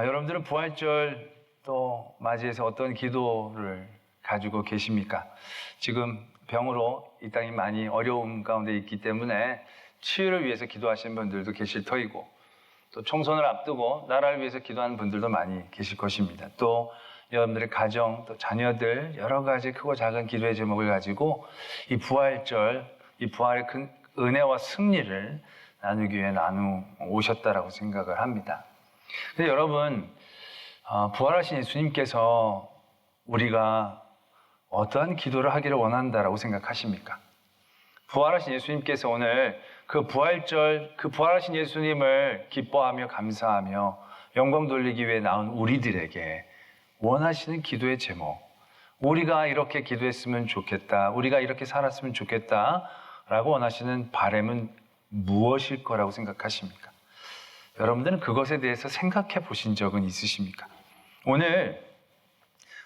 여러분들은 부활절 또 맞이해서 어떤 기도를 가지고 계십니까? 지금 병으로 이 땅이 많이 어려움 가운데 있기 때문에 치유를 위해서 기도하시는 분들도 계실 터이고, 또 총선을 앞두고 나라를 위해서 기도하는 분들도 많이 계실 것입니다. 또 여러분들의 가정, 또 자녀들 여러 가지 크고 작은 기도의 제목을 가지고 이 부활절, 이 부활의 큰 은혜와 승리를 나누기 위해 오셨다라고 생각을 합니다. 근데 여러분, 부활하신 예수님께서 우리가 어떠한 기도를 하기를 원한다라고 생각하십니까? 부활하신 예수님께서 오늘 그 부활절, 그 부활하신 예수님을 기뻐하며 감사하며 영광 돌리기 위해 나온 우리들에게 원하시는 기도의 제목, 우리가 이렇게 기도했으면 좋겠다, 우리가 이렇게 살았으면 좋겠다 라고 원하시는 바람은 무엇일 거라고 생각하십니까? 여러분들은 그것에 대해서 생각해 보신 적은 있으십니까? 오늘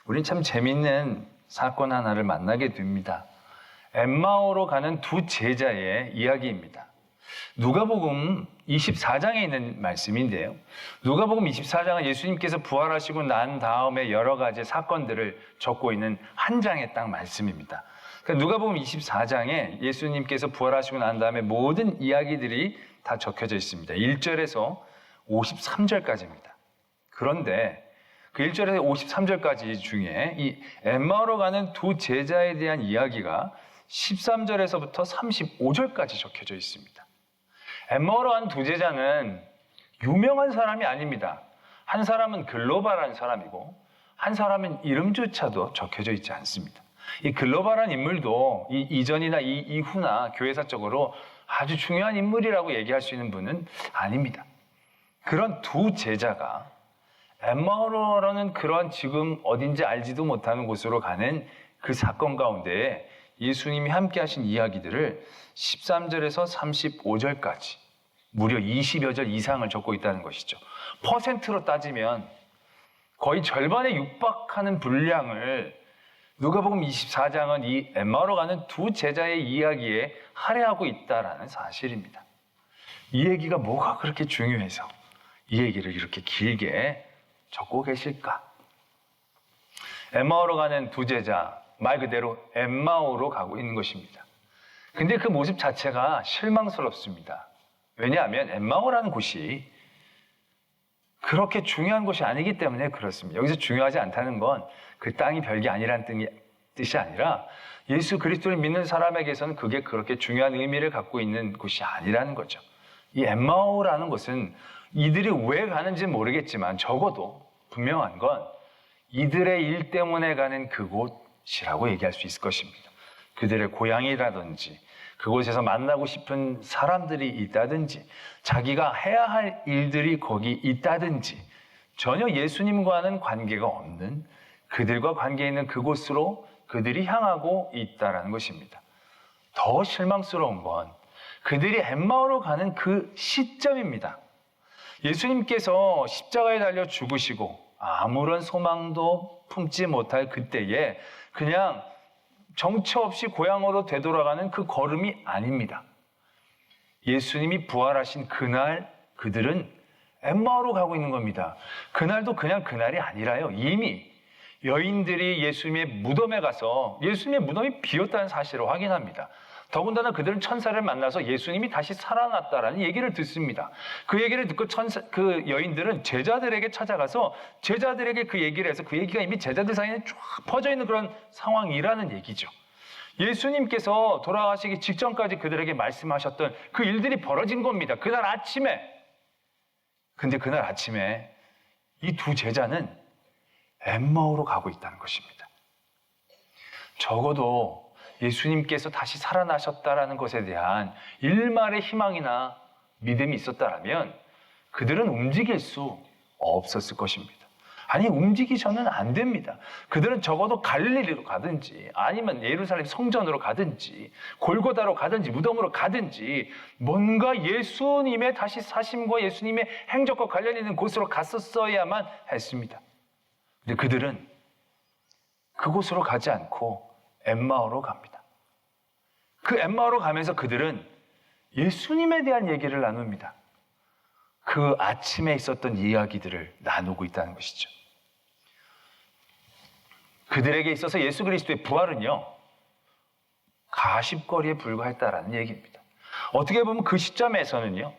우린 참 재밌는 사건 하나를 만나게 됩니다. 엠마오로 가는 두 제자의 이야기입니다. 누가복음 24장에 있는 말씀인데요. 누가복음 24장은 예수님께서 부활하시고 난 다음에 여러 가지 사건들을 적고 있는 한 장의 딱 말씀입니다. 그러니까 누가복음 24장에 예수님께서 부활하시고 난 다음에 모든 이야기들이 다 적혀져 있습니다. 1절에서 53절까지입니다. 그런데 그 1절에서 53절까지 중에 이 엠마오로 가는 두 제자에 대한 이야기가 13절에서부터 35절까지 적혀져 있습니다. 엠마오로 가는 두 제자는 유명한 사람이 아닙니다. 한 사람은 글로벌한 사람이고 한 사람은 이름조차도 적혀져 있지 않습니다. 이 글로벌한 인물도 이 이전이나 이 이후나 교회사적으로 아주 중요한 인물이라고 얘기할 수 있는 분은 아닙니다. 그런 두 제자가 엠마오로라는 그런 지금 어딘지 알지도 못하는 곳으로 가는 그 사건 가운데 예수님이 함께 하신 이야기들을 13절에서 35절까지 무려 20여 절 이상을 적고 있다는 것이죠. 퍼센트로 따지면 거의 절반에 육박하는 분량을 누가복음 24장은 이 엠마오로 가는 두 제자의 이야기에 할애하고 있다는 사실입니다. 이 얘기가 뭐가 그렇게 중요해서 이 얘기를 이렇게 길게 적고 계실까? 엠마오로 가는 두 제자, 말 그대로 엠마오로 가고 있는 것입니다. 근데 그 모습 자체가 실망스럽습니다. 왜냐하면 엠마오라는 곳이 그렇게 중요한 곳이 아니기 때문에 그렇습니다. 여기서 중요하지 않다는 건 그 땅이 별게 아니라는 뜻이 아니라 예수 그리스도를 믿는 사람에게서는 그게 그렇게 중요한 의미를 갖고 있는 곳이 아니라는 거죠. 이 엠마오라는 곳은 이들이 왜 가는지 모르겠지만 적어도 분명한 건 이들의 일 때문에 가는 그곳이라고 얘기할 수 있을 것입니다. 그들의 고향이라든지 그곳에서 만나고 싶은 사람들이 있다든지 자기가 해야 할 일들이 거기 있다든지 전혀 예수님과는 관계가 없는 그들과 관계 있는 그곳으로 그들이 향하고 있다는 것입니다. 더 실망스러운 건 그들이 엠마오로 가는 그 시점입니다. 예수님께서 십자가에 달려 죽으시고 아무런 소망도 품지 못할 그때에 그냥 정처 없이 고향으로 되돌아가는 그 걸음이 아닙니다. 예수님이 부활하신 그날 그들은 엠마오로 가고 있는 겁니다. 그날도 그냥 그날이 아니라요. 이미 여인들이 예수님의 무덤에 가서 예수님의 무덤이 비었다는 사실을 확인합니다. 더군다나 그들은 천사를 만나서 예수님이 다시 살아났다라는 얘기를 듣습니다. 그 얘기를 듣고 그 여인들은 제자들에게 찾아가서 제자들에게 그 얘기를 해서 그 얘기가 이미 제자들 사이에 쫙 퍼져 있는 그런 상황이라는 얘기죠. 예수님께서 돌아가시기 직전까지 그들에게 말씀하셨던 그 일들이 벌어진 겁니다. 그날 아침에. 근데 그날 아침에 이 두 제자는 엠마오로 가고 있다는 것입니다. 적어도 예수님께서 다시 살아나셨다라는 것에 대한 일말의 희망이나 믿음이 있었다라면 그들은 움직일 수 없었을 것입니다. 아니, 움직이셔는 안 됩니다. 그들은 적어도 갈릴리로 가든지 아니면 예루살렘 성전으로 가든지 골고다로 가든지 무덤으로 가든지 뭔가 예수님의 다시 사심과 예수님의 행적과 관련 있는 곳으로 갔었어야만 했습니다. 근데 그들은 그곳으로 가지 않고 엠마오로 갑니다. 그 엠마오로 가면서 그들은 예수님에 대한 얘기를 나눕니다. 그 아침에 있었던 이야기들을 나누고 있다는 것이죠. 그들에게 있어서 예수 그리스도의 부활은요, 가십거리에 불과했다라는 얘기입니다. 어떻게 보면 그 시점에서는요,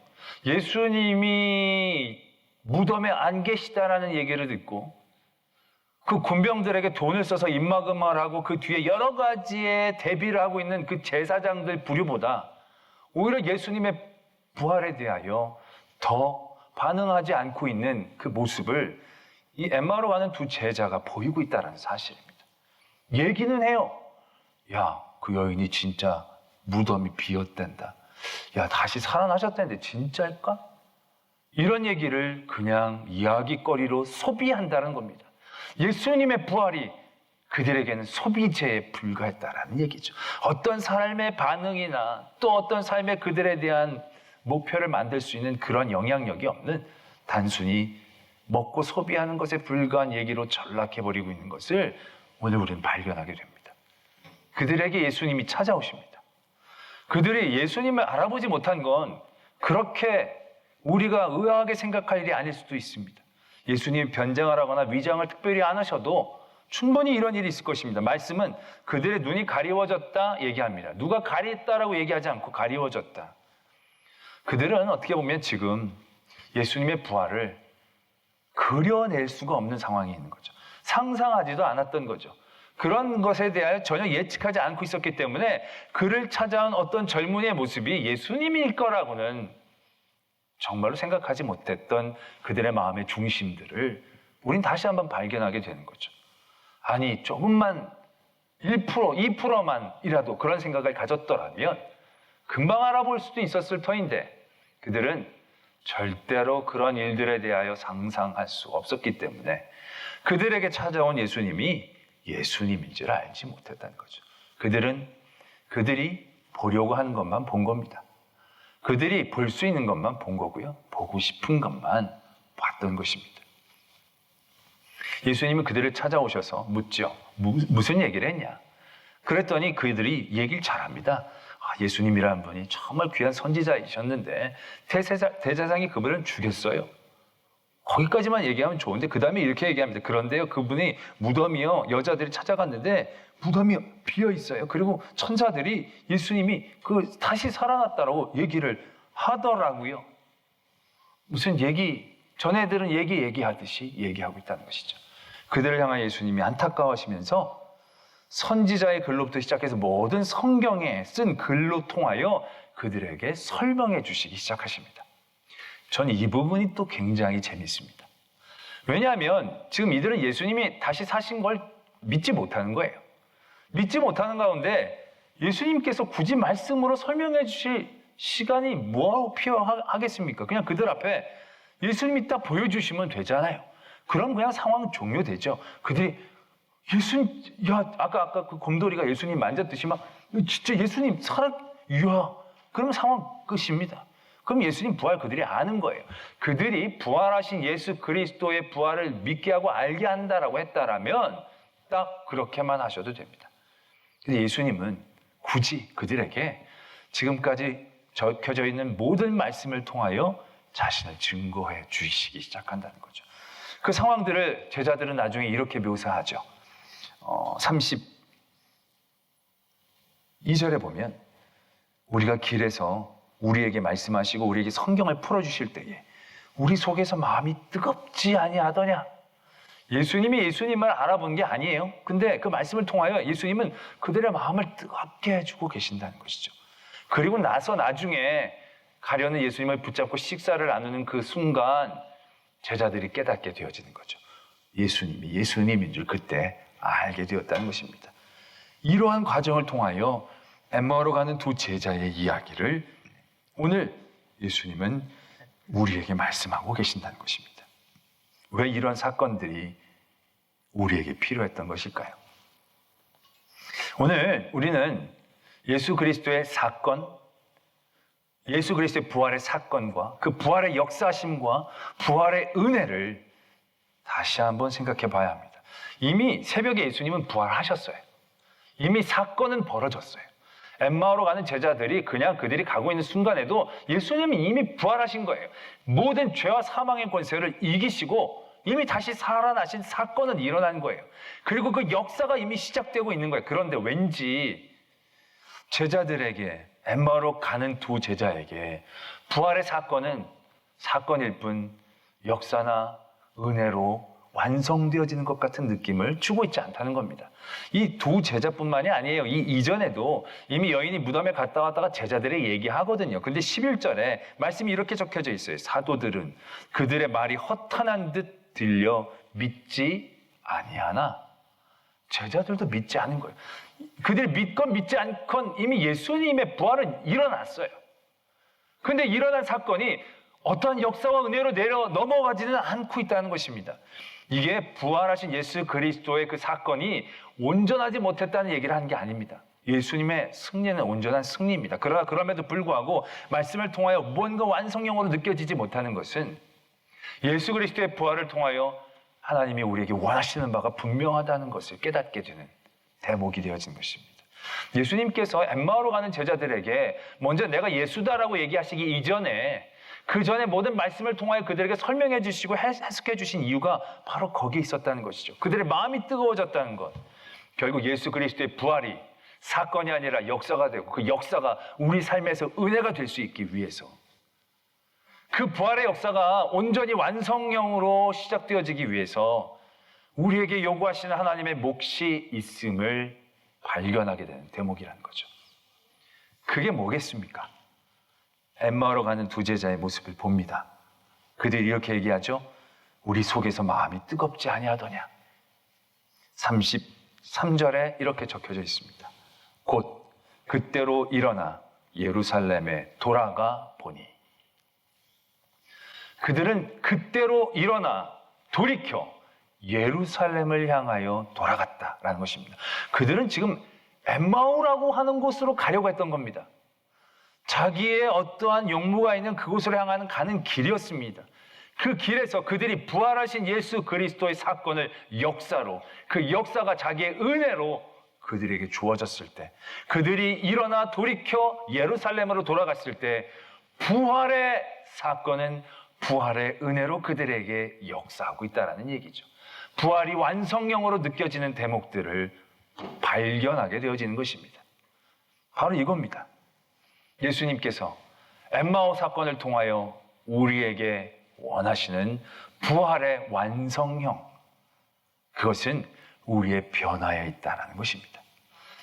예수님이 무덤에 안 계시다라는 얘기를 듣고 그 군병들에게 돈을 써서 입막음을 하고 그 뒤에 여러 가지의 대비를 하고 있는 그 제사장들 부류보다 오히려 예수님의 부활에 대하여 더 반응하지 않고 있는 그 모습을 이 엠마오로 가는 두 제자가 보이고 있다는 사실입니다. 얘기는 해요. 야, 그 여인이 진짜 무덤이 비었댄다. 야, 다시 살아나셨다는데 진짜일까? 이런 얘기를 그냥 이야기거리로 소비한다는 겁니다. 예수님의 부활이 그들에게는 소비재에 불과했다라는 얘기죠. 어떤 삶의 반응이나 또 어떤 삶의 그들에 대한 목표를 만들 수 있는 그런 영향력이 없는 단순히 먹고 소비하는 것에 불과한 얘기로 전락해버리고 있는 것을 오늘 우리는 발견하게 됩니다. 그들에게 예수님이 찾아오십니다. 그들이 예수님을 알아보지 못한 건 그렇게 우리가 의아하게 생각할 일이 아닐 수도 있습니다. 예수님이 변장을 하거나 위장을 특별히 안 하셔도 충분히 이런 일이 있을 것입니다. 말씀은 그들의 눈이 가리워졌다 얘기합니다. 누가 가리했다라고 얘기하지 않고 가리워졌다. 그들은 어떻게 보면 지금 예수님의 부활을 그려낼 수가 없는 상황이 있는 거죠. 상상하지도 않았던 거죠. 그런 것에 대하여 전혀 예측하지 않고 있었기 때문에 그를 찾아온 어떤 젊은이의 모습이 예수님일 거라고는 정말로 생각하지 못했던 그들의 마음의 중심들을 우린 다시 한번 발견하게 되는 거죠. 아니, 조금만 1%, 2%만이라도 그런 생각을 가졌더라면 금방 알아볼 수도 있었을 터인데 그들은 절대로 그런 일들에 대하여 상상할 수 없었기 때문에 그들에게 찾아온 예수님이 예수님인 줄 알지 못했다는 거죠. 그들이 보려고 하는 것만 본 겁니다. 그들이 볼 수 있는 것만 본 거고요. 보고 싶은 것만 봤던 것입니다. 예수님은 그들을 찾아오셔서 묻죠. 무슨 얘기를 했냐? 그랬더니 그들이 얘기를 잘합니다. 예수님이라는 분이 정말 귀한 선지자이셨는데 대제사장이 그분을 죽였어요. 거기까지만 얘기하면 좋은데 그 다음에 이렇게 얘기합니다. 그런데요, 그분이 무덤이요, 여자들이 찾아갔는데 무덤이 비어 있어요. 그리고 천사들이 예수님이 다시 살아났다라고 얘기를 하더라고요. 무슨 전애들은 얘기하듯이 얘기하고 있다는 것이죠. 그들을 향한 예수님이 안타까워하시면서 선지자의 글로부터 시작해서 모든 성경에 쓴 글로 통하여 그들에게 설명해 주시기 시작하십니다. 저는 이 부분이 또 굉장히 재밌습니다. 왜냐하면 지금 이들은 예수님이 다시 사신 걸 믿지 못하는 거예요. 믿지 못하는 가운데 예수님께서 굳이 말씀으로 설명해 주실 시간이 뭐하러 필요하겠습니까? 그냥 그들 앞에 예수님이 딱 보여주시면 되잖아요. 그럼 그냥 상황 종료되죠. 그들이 아까 그 곰돌이가 예수님 만졌듯이 막 진짜 예수님 그러면 상황 끝입니다. 그럼 예수님 부활 그들이 아는 거예요. 그들이 부활하신 예수 그리스도의 부활을 믿게 하고 알게 한다라고 했다라면 딱 그렇게만 하셔도 됩니다. 근데 예수님은 굳이 그들에게 지금까지 적혀져 있는 모든 말씀을 통하여 자신을 증거해 주시기 시작한다는 거죠. 그 상황들을 제자들은 나중에 이렇게 묘사하죠. 32절에 보면 우리가 길에서 우리에게 말씀하시고 우리에게 성경을 풀어주실 때에 우리 속에서 마음이 뜨겁지 아니하더냐. 예수님이 예수님을 알아본 게 아니에요. 근데 그 말씀을 통하여 예수님은 그들의 마음을 뜨겁게 해주고 계신다는 것이죠. 그리고 나중에 가려는 예수님을 붙잡고 식사를 나누는 그 순간 제자들이 깨닫게 되어지는 거죠. 예수님이 예수님인 줄 그때 알게 되었다는 것입니다. 이러한 과정을 통하여 엠마오로 가는 두 제자의 이야기를 오늘 예수님은 우리에게 말씀하고 계신다는 것입니다. 왜 이런 사건들이 우리에게 필요했던 것일까요? 오늘 우리는 예수 그리스도의 사건, 예수 그리스도의 부활의 사건과 그 부활의 역사심과 부활의 은혜를 다시 한번 생각해 봐야 합니다. 이미 새벽에 예수님은 부활하셨어요. 이미 사건은 벌어졌어요. 엠마오로 가는 제자들이 그냥 그들이 가고 있는 순간에도 예수님이 이미 부활하신 거예요. 모든 죄와 사망의 권세를 이기시고 이미 다시 살아나신 사건은 일어난 거예요. 그리고 그 역사가 이미 시작되고 있는 거예요. 그런데 왠지 제자들에게, 엠마오로 가는 두 제자에게 부활의 사건은 사건일 뿐 역사나 은혜로 완성되어지는 것 같은 느낌을 주고 있지 않다는 겁니다. 이 두 제자뿐만이 아니에요. 이 이전에도 이미 여인이 무덤에 갔다 왔다가 제자들의 얘기하거든요. 근데 11절에 말씀이 이렇게 적혀져 있어요. 사도들은 그들의 말이 허탄한 듯 들려 믿지 아니하나. 제자들도 믿지 않은 거예요. 그들이 믿건 믿지 않건 이미 예수님의 부활은 일어났어요. 근데 일어난 사건이 어떠한 역사와 은혜로 내려 넘어가지는 않고 있다는 것입니다. 이게 부활하신 예수 그리스도의 그 사건이 온전하지 못했다는 얘기를 하는 게 아닙니다. 예수님의 승리는 온전한 승리입니다. 그러나 그럼에도 불구하고 말씀을 통하여 무언가 완성형으로 느껴지지 못하는 것은 예수 그리스도의 부활을 통하여 하나님이 우리에게 원하시는 바가 분명하다는 것을 깨닫게 되는 대목이 되어진 것입니다. 예수님께서 엠마오로 가는 제자들에게 먼저 내가 예수다라고 얘기하시기 이전에 그 전에 모든 말씀을 통하여 그들에게 설명해 주시고 해석해 주신 이유가 바로 거기에 있었다는 것이죠. 그들의 마음이 뜨거워졌다는 것. 결국 예수 그리스도의 부활이 사건이 아니라 역사가 되고 그 역사가 우리 삶에서 은혜가 될 수 있기 위해서 그 부활의 역사가 온전히 완성형으로 시작되어지기 위해서 우리에게 요구하시는 하나님의 몫이 있음을 발견하게 되는 대목이라는 거죠. 그게 뭐겠습니까? 엠마오로 가는 두 제자의 모습을 봅니다. 그들이 이렇게 얘기하죠. 우리 속에서 마음이 뜨겁지 아니하더냐. 33절에 이렇게 적혀져 있습니다. 곧 그때로 일어나 예루살렘에 돌아가 보니. 그들은 그때로 일어나 돌이켜 예루살렘을 향하여 돌아갔다라는 것입니다. 그들은 지금 엠마오라고 하는 곳으로 가려고 했던 겁니다. 자기의 어떠한 용무가 있는 그곳으로 향하는 가는 길이었습니다. 그 길에서 그들이 부활하신 예수 그리스도의 사건을 역사로, 그 역사가 자기의 은혜로 그들에게 주어졌을 때, 그들이 일어나 돌이켜 예루살렘으로 돌아갔을 때 부활의 사건은 부활의 은혜로 그들에게 역사하고 있다는 얘기죠. 부활이 완성형으로 느껴지는 대목들을 발견하게 되어지는 것입니다. 바로 이겁니다. 예수님께서 엠마오 사건을 통하여 우리에게 원하시는 부활의 완성형, 그것은 우리의 변화에 있다는 것입니다.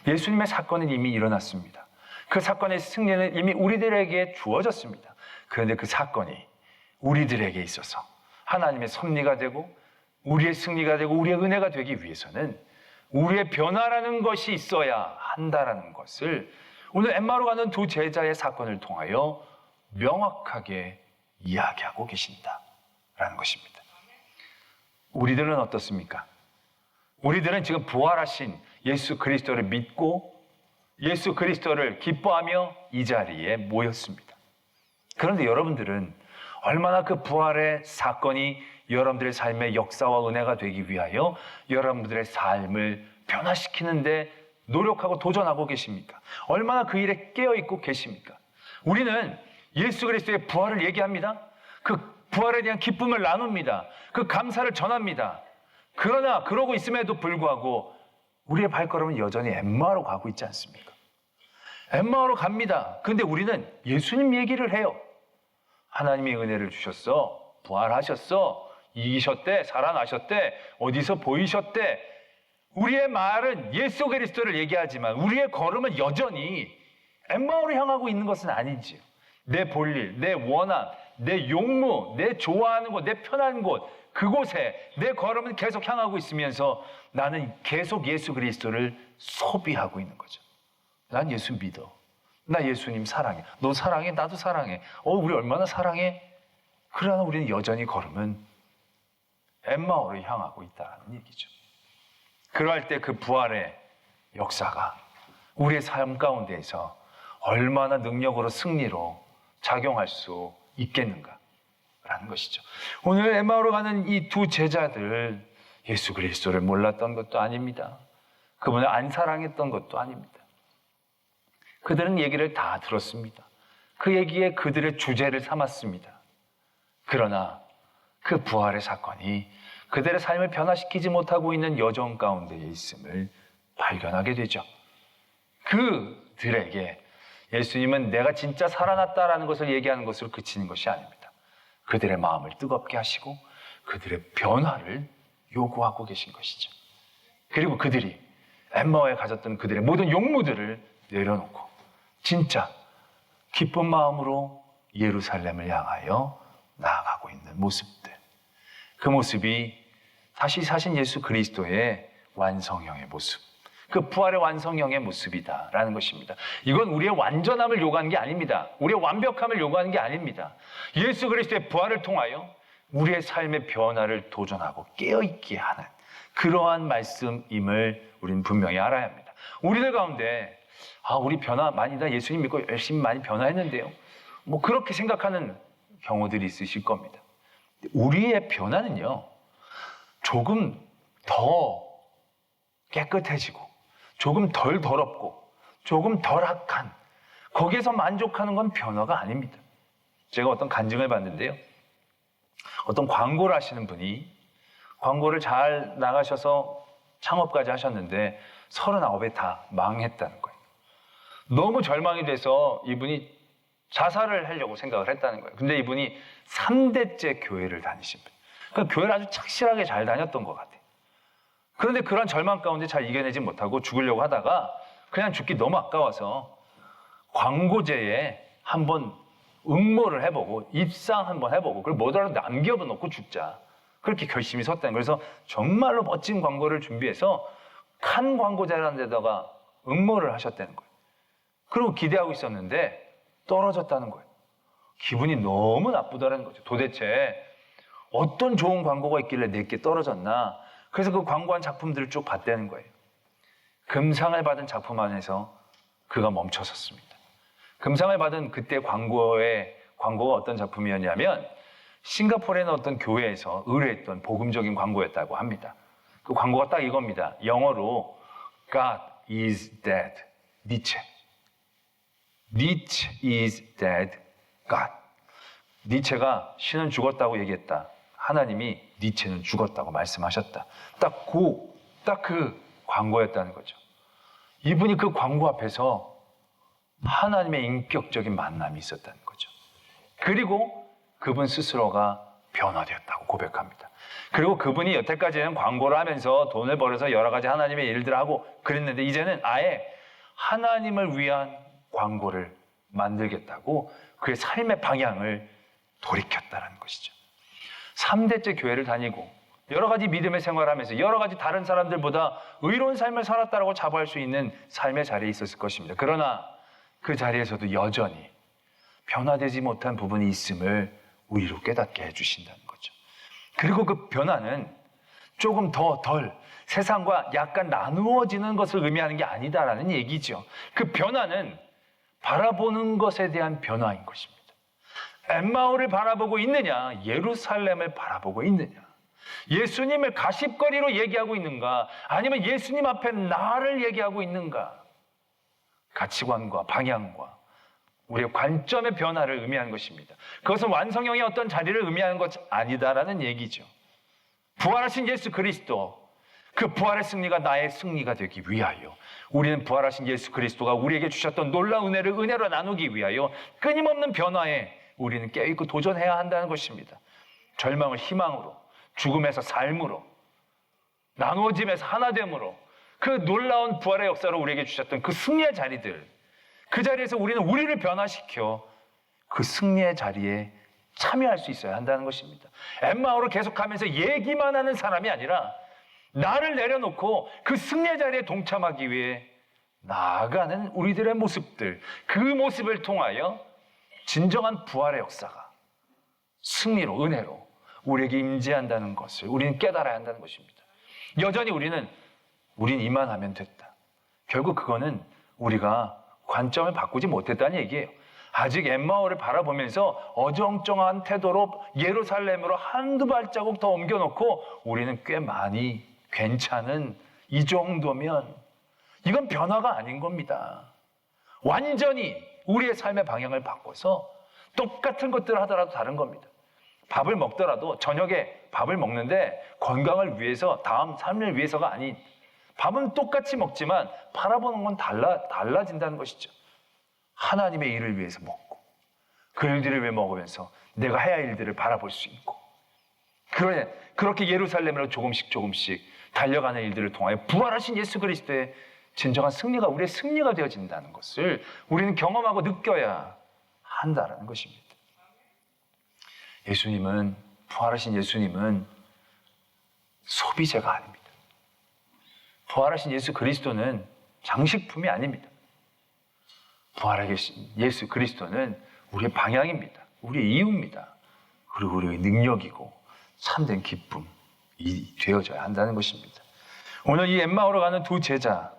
예수님의 사건은 이미 일어났습니다. 그 사건의 승리는 이미 우리들에게 주어졌습니다. 그런데 그 사건이 우리들에게 있어서 하나님의 섭리가 되고 우리의 승리가 되고 우리의 은혜가 되기 위해서는 우리의 변화라는 것이 있어야 한다는 것을 오늘 엠마오로 가는 두 제자의 사건을 통하여 명확하게 이야기하고 계신다라는 것입니다. 우리들은 어떻습니까? 우리들은 지금 부활하신 예수 그리스도를 믿고 예수 그리스도를 기뻐하며 이 자리에 모였습니다. 그런데 여러분들은 얼마나 그 부활의 사건이 여러분들의 삶의 역사와 은혜가 되기 위하여 여러분들의 삶을 변화시키는데 노력하고 도전하고 계십니까? 얼마나 그 일에 깨어있고 계십니까? 우리는 예수 그리스도의 부활을 얘기합니다. 그 부활에 대한 기쁨을 나눕니다. 그 감사를 전합니다. 그러나 그러고 있음에도 불구하고 우리의 발걸음은 여전히 엠마오로 가고 있지 않습니까? 엠마오로 갑니다. 근데 우리는 예수님 얘기를 해요. 하나님이 은혜를 주셨어. 부활하셨어. 이기셨대. 살아나셨대. 어디서 보이셨대. 우리의 말은 예수 그리스도를 얘기하지만 우리의 걸음은 여전히 엠마오로 향하고 있는 것은 아니지요. 내 볼일, 내 원한, 내 용무, 내 좋아하는 곳, 내 편한 곳, 그곳에 내 걸음은 계속 향하고 있으면서 나는 계속 예수 그리스도를 소비하고 있는 거죠. 난 예수 믿어. 나 예수님 사랑해. 너 사랑해? 나도 사랑해. 우리 얼마나 사랑해? 그러나 우리는 여전히 걸음은 엠마오로 향하고 있다는 얘기죠. 그럴 때 그 부활의 역사가 우리의 삶 가운데에서 얼마나 능력으로 승리로 작용할 수 있겠는가라는 것이죠. 오늘 엠마오로 가는 이 두 제자들, 예수 그리스도를 몰랐던 것도 아닙니다. 그분을 안 사랑했던 것도 아닙니다. 그들은 얘기를 다 들었습니다. 그 얘기에 그들의 주제를 삼았습니다. 그러나 그 부활의 사건이 그들의 삶을 변화시키지 못하고 있는 여정 가운데에 있음을 발견하게 되죠. 그들에게 예수님은 내가 진짜 살아났다라는 것을 얘기하는 것으로 그치는 것이 아닙니다. 그들의 마음을 뜨겁게 하시고 그들의 변화를 요구하고 계신 것이죠. 그리고 그들이 엠마오에 가졌던 그들의 모든 용무들을 내려놓고 진짜 기쁜 마음으로 예루살렘을 향하여 나아가고 있는 모습들. 그 모습이 다시 사신 예수 그리스도의 완성형의 모습, 그 부활의 완성형의 모습이다라는 것입니다. 이건 우리의 완전함을 요구하는 게 아닙니다. 우리의 완벽함을 요구하는 게 아닙니다. 예수 그리스도의 부활을 통하여 우리의 삶의 변화를 도전하고 깨어있게 하는 그러한 말씀임을 우리는 분명히 알아야 합니다. 우리들 가운데 우리 변화 많이다, 예수님 믿고 열심히 많이 변화했는데요, 뭐 그렇게 생각하는 경우들이 있으실 겁니다. 우리의 변화는요, 조금 더 깨끗해지고 조금 덜 더럽고 조금 덜 악한, 거기에서 만족하는 건 변화가 아닙니다. 제가 어떤 간증을 봤는데요, 어떤 광고를 하시는 분이 광고를 잘 나가셔서 창업까지 하셨는데 39에 다 망했다는 거예요. 너무 절망이 돼서 이분이 자살을 하려고 생각을 했다는 거예요. 근데 이분이 3대째 교회를 다니신 분. 그러니까 교회를 아주 착실하게 잘 다녔던 것 같아요. 그런데 그런 절망 가운데 잘 이겨내지 못하고 죽으려고 하다가 그냥 죽기 너무 아까워서 광고제에 한번 응모를 해보고 입상 한번 해보고 그리고 뭐더라도 남겨놓고 죽자, 그렇게 결심이 섰다는 거예요. 그래서 정말로 멋진 광고를 준비해서 칸 광고제라는 데다가 응모를 하셨다는 거예요. 그리고 기대하고 있었는데 떨어졌다는 거예요. 기분이 너무 나쁘다는 거죠. 도대체 어떤 좋은 광고가 있길래 내게 떨어졌나. 그래서 그 광고한 작품들을 쭉 봤다는 거예요. 금상을 받은 작품 안에서 그가 멈춰섰습니다. 금상을 받은 그때 광고가 어떤 작품이었냐면 싱가포르에 있는 어떤 교회에서 의뢰했던 복음적인 광고였다고 합니다. 그 광고가 딱 이겁니다. 영어로 God is dead. 니체. Nietzsche is dead. God. 니체가 신은 죽었다고 얘기했다. 하나님이 니체는 죽었다고 말씀하셨다. 딱 그 광고였다는 거죠. 이분이 그 광고 앞에서 하나님의 인격적인 만남이 있었다는 거죠. 그리고 그분 스스로가 변화되었다고 고백합니다. 그리고 그분이 여태까지는 광고를 하면서 돈을 벌어서 여러 가지 하나님의 일들을 하고 그랬는데 이제는 아예 하나님을 위한 광고를 만들겠다고 그의 삶의 방향을 돌이켰다는 것이죠. 3대째 교회를 다니고 여러 가지 믿음의 생활을 하면서 여러 가지 다른 사람들보다 의로운 삶을 살았다라고 자부할 수 있는 삶의 자리에 있었을 것입니다. 그러나 그 자리에서도 여전히 변화되지 못한 부분이 있음을 우리로 깨닫게 해주신다는 거죠. 그리고 그 변화는 조금 덜 세상과 약간 나누어지는 것을 의미하는 게 아니다라는 얘기죠. 그 변화는 바라보는 것에 대한 변화인 것입니다. 엠마오를 바라보고 있느냐, 예루살렘을 바라보고 있느냐, 예수님을 가십거리로 얘기하고 있는가, 아니면 예수님 앞에 나를 얘기하고 있는가. 가치관과 방향과 우리의 관점의 변화를 의미하는 것입니다. 그것은 완성형의 어떤 자리를 의미하는 것 아니다라는 얘기죠. 부활하신 예수 그리스도, 그 부활의 승리가 나의 승리가 되기 위하여 우리는 부활하신 예수 그리스도가 우리에게 주셨던 놀라운 은혜를 은혜로 나누기 위하여 끊임없는 변화에 우리는 깨어있고 도전해야 한다는 것입니다. 절망을 희망으로, 죽음에서 삶으로, 나누어짐에서 하나됨으로, 그 놀라운 부활의 역사로 우리에게 주셨던 그 승리의 자리들, 그 자리에서 우리는 우리를 변화시켜 그 승리의 자리에 참여할 수 있어야 한다는 것입니다. 엠마오를 계속하면서 얘기만 하는 사람이 아니라 나를 내려놓고 그 승리의 자리에 동참하기 위해 나아가는 우리들의 모습들, 그 모습을 통하여 진정한 부활의 역사가 승리로, 은혜로 우리에게 임재한다는 것을 우리는 깨달아야 한다는 것입니다. 여전히 우린 이만하면 됐다. 결국 그거는 우리가 관점을 바꾸지 못했다는 얘기예요. 아직 엠마오를 바라보면서 어정쩡한 태도로 예루살렘으로 한두 발자국 더 옮겨놓고 우리는 꽤 많이 괜찮은 이 정도면 이건 변화가 아닌 겁니다. 완전히 우리의 삶의 방향을 바꿔서 똑같은 것들을 하더라도 다른 겁니다. 밥을 먹더라도 저녁에 밥을 먹는데 건강을 위해서, 다음 삶을 위해서가 아닌, 밥은 똑같이 먹지만 바라보는 건 달라진다는 것이죠. 하나님의 일을 위해서 먹고 그 일들을 왜 먹으면서 내가 해야 할 일들을 바라볼 수 있고, 그렇게 예루살렘으로 조금씩 달려가는 일들을 통하여 부활하신 예수 그리스도의 진정한 승리가 우리의 승리가 되어진다는 것을 우리는 경험하고 느껴야 한다는 것입니다. 부활하신 예수님은 소비재가 아닙니다. 부활하신 예수 그리스도는 장식품이 아닙니다. 부활하신 예수 그리스도는 우리의 방향입니다. 우리의 이유입니다. 그리고 우리의 능력이고 참된 기쁨이 되어져야 한다는 것입니다. 오늘 이 엠마오로 가는 두 제자,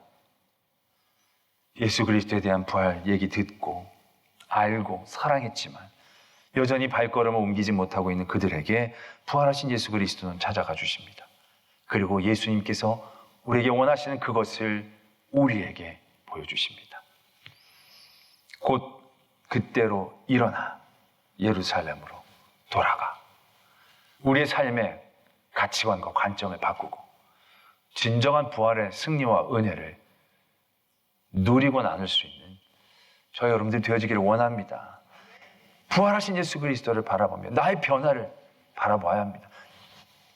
예수 그리스도에 대한 부활 얘기 듣고 알고 사랑했지만 여전히 발걸음을 옮기지 못하고 있는 그들에게 부활하신 예수 그리스도는 찾아가 주십니다. 그리고 예수님께서 우리에게 원하시는 그것을 우리에게 보여주십니다. 곧 그때로 일어나 예루살렘으로 돌아가 우리의 삶의 가치관과 관점을 바꾸고 진정한 부활의 승리와 은혜를 누리고 나눌 수 있는 저희 여러분들이 되어지기를 원합니다. 부활하신 예수 그리스도를 바라보며 나의 변화를 바라봐야 합니다.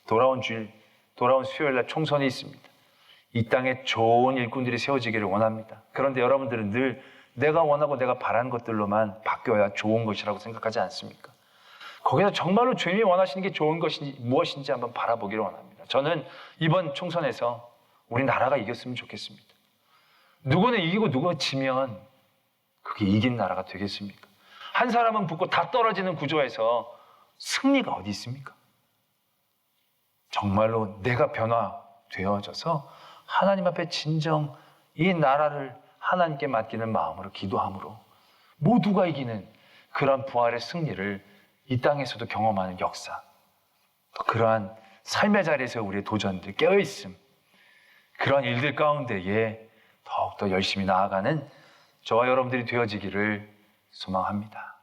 돌아온 수요일날 총선이 있습니다. 이 땅에 좋은 일꾼들이 세워지기를 원합니다. 그런데 여러분들은 늘 내가 원하고 내가 바라는 것들로만 바뀌어야 좋은 것이라고 생각하지 않습니까? 거기서 정말로 주님이 원하시는 게 좋은 것이 무엇인지 한번 바라보기를 원합니다. 저는 이번 총선에서 우리 나라가 이겼으면 좋겠습니다. 누구는 이기고 누구는 지면 그게 이긴 나라가 되겠습니까? 한 사람은 붙고 다 떨어지는 구조에서 승리가 어디 있습니까? 정말로 내가 변화되어져서 하나님 앞에 진정 이 나라를 하나님께 맡기는 마음으로 기도함으로 모두가 이기는 그러한 부활의 승리를 이 땅에서도 경험하는 역사, 또 그러한 삶의 자리에서 우리의 도전들 깨어있음, 그러한 일들 가운데에 더욱더 열심히 나아가는 저와 여러분들이 되어지기를 소망합니다.